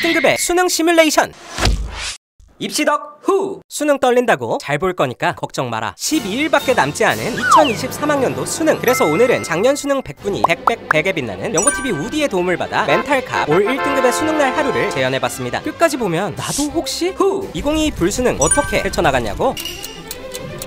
1등급의 수능 시뮬레이션! 입시덕 후! 수능 떨린다고? 잘 볼 거니까 걱정 마라. 12일밖에 남지 않은 2023학년도 수능. 그래서 오늘은 작년 수능 100분이 100에 빛나는 연고TV 우디의 도움을 받아 멘탈캅 올 1등급의 수능날 하루를 재현해봤습니다. 끝까지 보면 나도 혹시? 후! 2022 불수능 어떻게 펼쳐나갔냐고?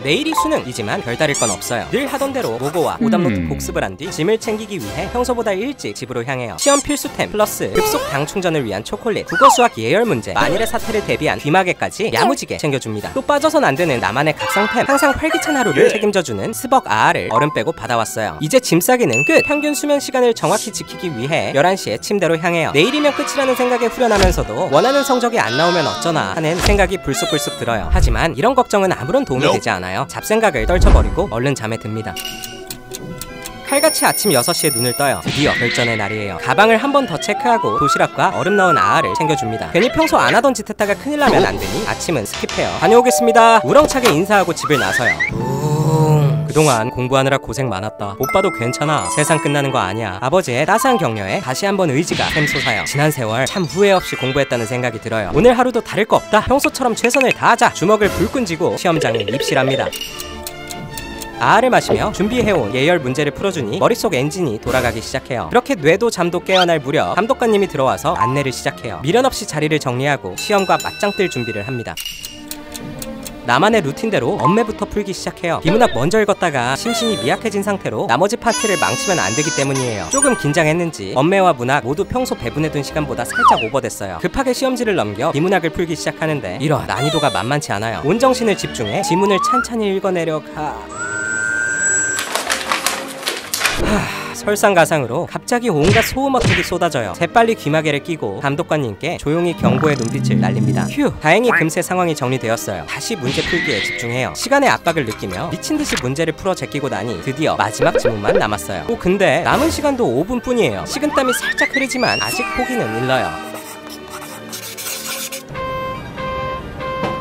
내일이 수능이지만 별다를 건 없어요. 늘 하던 대로 모고와 오답노트 복습을 한 뒤 짐을 챙기기 위해 평소보다 일찍 집으로 향해요. 시험 필수템 플러스 급속 당 충전을 위한 초콜릿, 국어 수학 예열 문제, 만일의 사태를 대비한 귀마개까지 야무지게 챙겨줍니다. 또 빠져선 안 되는 나만의 각성템, 항상 활기찬 하루를 책임져주는 스벅 아아를 얼음 빼고 받아왔어요. 이제 짐 싸기는 끝! 평균 수면 시간을 정확히 지키기 위해 11시에 침대로 향해요. 내일이면 끝이라는 생각에 후련하면서도 원하는 성적이 안 나오면 어쩌나 하는 생각이 불쑥불쑥 들어요. 하지만 이런 걱정은 아무런 도움이 되지 않아요. 잡생각을 떨쳐버리고 얼른 잠에 듭니다. 칼같이 아침 6시에 눈을 떠요. 드디어 결전의 날이에요. 가방을 한 번 더 체크하고 도시락과 얼음 넣은 아아를 챙겨줍니다. 괜히 평소 안 하던 짓 했다가 큰일 나면 안 되니 아침은 스킵해요. 다녀오겠습니다. 우렁차게 인사하고 집을 나서요. 그동안 공부하느라 고생 많았다. 오빠도 괜찮아. 세상 끝나는 거 아니야. 아버지의 따스한 격려에 다시 한번 의지가 샘솟아요. 지난 세월 참 후회 없이 공부했다는 생각이 들어요. 오늘 하루도 다를 거 없다. 평소처럼 최선을 다하자. 주먹을 불끈 쥐고 시험장에 입실합니다. 아아를 마시며 준비해온 예열 문제를 풀어주니 머릿속 엔진이 돌아가기 시작해요. 그렇게 뇌도 잠도 깨어날 무렵 감독관님이 들어와서 안내를 시작해요. 미련 없이 자리를 정리하고 시험과 맞짱 뜰 준비를 합니다. 나만의 루틴대로 엄매부터 풀기 시작해요. 비문학 먼저 읽었다가 심신이 미약해진 상태로 나머지 파트를 망치면 안 되기 때문이에요. 조금 긴장했는지 엄매와 문학 모두 평소 배분해둔 시간보다 살짝 오버됐어요. 급하게 시험지를 넘겨 비문학을 풀기 시작하는데 이런 난이도가 만만치 않아요. 온 정신을 집중해 지문을 찬찬히 읽어내려가... 설상가상으로 갑자기 온갖 소음 어택이 쏟아져요. 재빨리 귀마개를 끼고 감독관님께 조용히 경고의 눈빛을 날립니다. 휴! 다행히 금세 상황이 정리되었어요. 다시 문제 풀기에 집중해요. 시간의 압박을 느끼며 미친듯이 문제를 풀어 제끼고 나니 드디어 마지막 지문만 남았어요. 근데 남은 시간도 5분뿐이에요. 식은땀이 살짝 흐르지만 아직 포기는 일러요.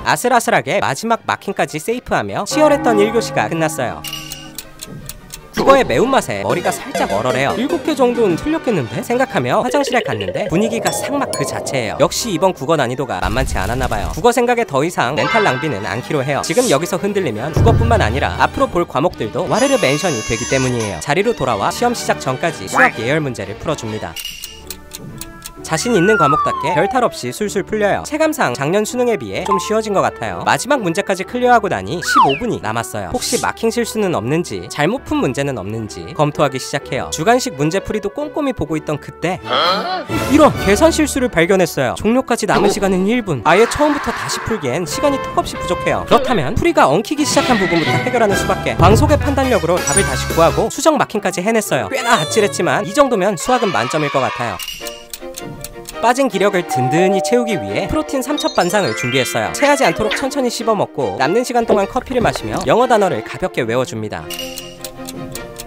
아슬아슬하게 마지막 마킹까지 세이프하며 치열했던 1교시가 끝났어요. 국어의 매운맛에 머리가 살짝 얼얼해요. 7개 정도는 틀렸겠는데? 생각하며 화장실에 갔는데 분위기가 상막 그 자체예요. 역시 이번 국어 난이도가 만만치 않았나봐요. 국어 생각에 더 이상 멘탈 낭비는 않기로 해요. 지금 여기서 흔들리면 국어뿐만 아니라 앞으로 볼 과목들도 와르르 멘션이 되기 때문이에요. 자리로 돌아와 시험 시작 전까지 수학 예열 문제를 풀어줍니다. 자신 있는 과목답게 별탈 없이 술술 풀려요. 체감상 작년 수능에 비해 좀 쉬워진 것 같아요. 마지막 문제까지 클리어하고 나니 15분이 남았어요. 혹시 마킹 실수는 없는지, 잘못 푼 문제는 없는지 검토하기 시작해요. 주간식 문제풀이도 꼼꼼히 보고 있던 그때 이런 계산 실수를 발견했어요. 종료까지 남은 시간은 1분. 아예 처음부터 다시 풀기엔 시간이 턱없이 부족해요. 그렇다면 풀이가 엉키기 시작한 부분부터 해결하는 수밖에. 광속의 판단력으로 답을 다시 구하고 수정 마킹까지 해냈어요. 꽤나 아찔했지만 이 정도면 수학은 만점일 것 같아요. 빠진 기력을 든든히 채우기 위해 프로틴 3첩 반상을 준비했어요. 체하지 않도록 천천히 씹어먹고 남는 시간 동안 커피를 마시며 영어 단어를 가볍게 외워줍니다.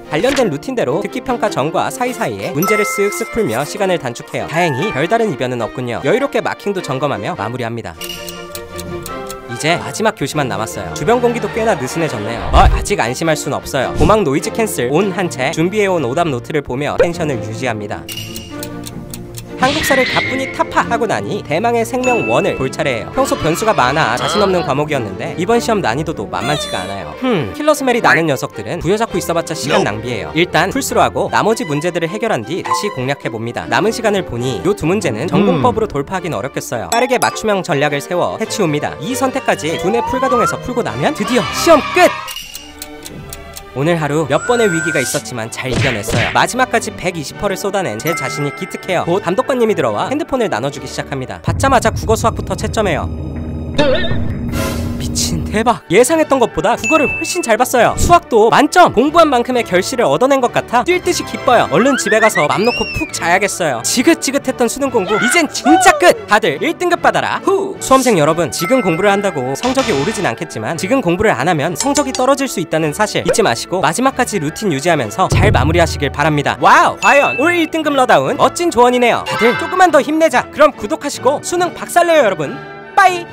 관련된 루틴대로 듣기평가 전과 사이사이에 문제를 쓱쓱 풀며 시간을 단축해요. 다행히 별다른 이변은 없군요. 여유롭게 마킹도 점검하며 마무리합니다. 이제 마지막 교시만 남았어요. 주변 공기도 꽤나 느슨해졌네요. 아직 안심할 순 없어요. 고막 노이즈 캔슬 온 한 채 준비해온 오답 노트를 보며 텐션을 유지합니다. 한국사를 가뿐히 타파하고 나니 대망의 생명 1을 볼 차례예요. 평소 변수가 많아 자신 없는 과목이었는데 이번 시험 난이도도 만만치가 않아요. 킬러 스멜이 나는 녀석들은 부여잡고 있어봤자 시간 낭비예요. 일단 풀스로 하고 나머지 문제들을 해결한 뒤 다시 공략해봅니다. 남은 시간을 보니 요 두 문제는 전공법으로 돌파하긴 어렵겠어요. 빠르게 맞춤형 전략을 세워 해치웁니다. 이 선택까지 두뇌 풀가동해서 풀고 나면 드디어 시험 끝! 오늘 하루 몇 번의 위기가 있었지만 잘 이겨냈어요. 마지막까지 120%를 쏟아낸 제 자신이 기특해요. 곧 감독관님이 들어와 핸드폰을 나눠주기 시작합니다. 받자마자 국어 수학부터 채점해요. 미친 대박! 예상했던 것보다 국어를 훨씬 잘 봤어요. 수학도 만점! 공부한 만큼의 결실을 얻어낸 것 같아 뛸 듯이 기뻐요. 얼른 집에 가서 맘 놓고 푹 자야겠어요. 지긋지긋했던 수능 공부 이젠 진짜 끝! 다들 1등급 받아라! 후! 수험생 여러분, 지금 공부를 한다고 성적이 오르진 않겠지만 지금 공부를 안 하면 성적이 떨어질 수 있다는 사실 잊지 마시고 마지막까지 루틴 유지하면서 잘 마무리하시길 바랍니다. 와우! 과연 올 1등급 러다운 멋진 조언이네요. 다들 조금만 더 힘내자! 그럼 구독하시고 수능 박살내요 여러분! 빠이!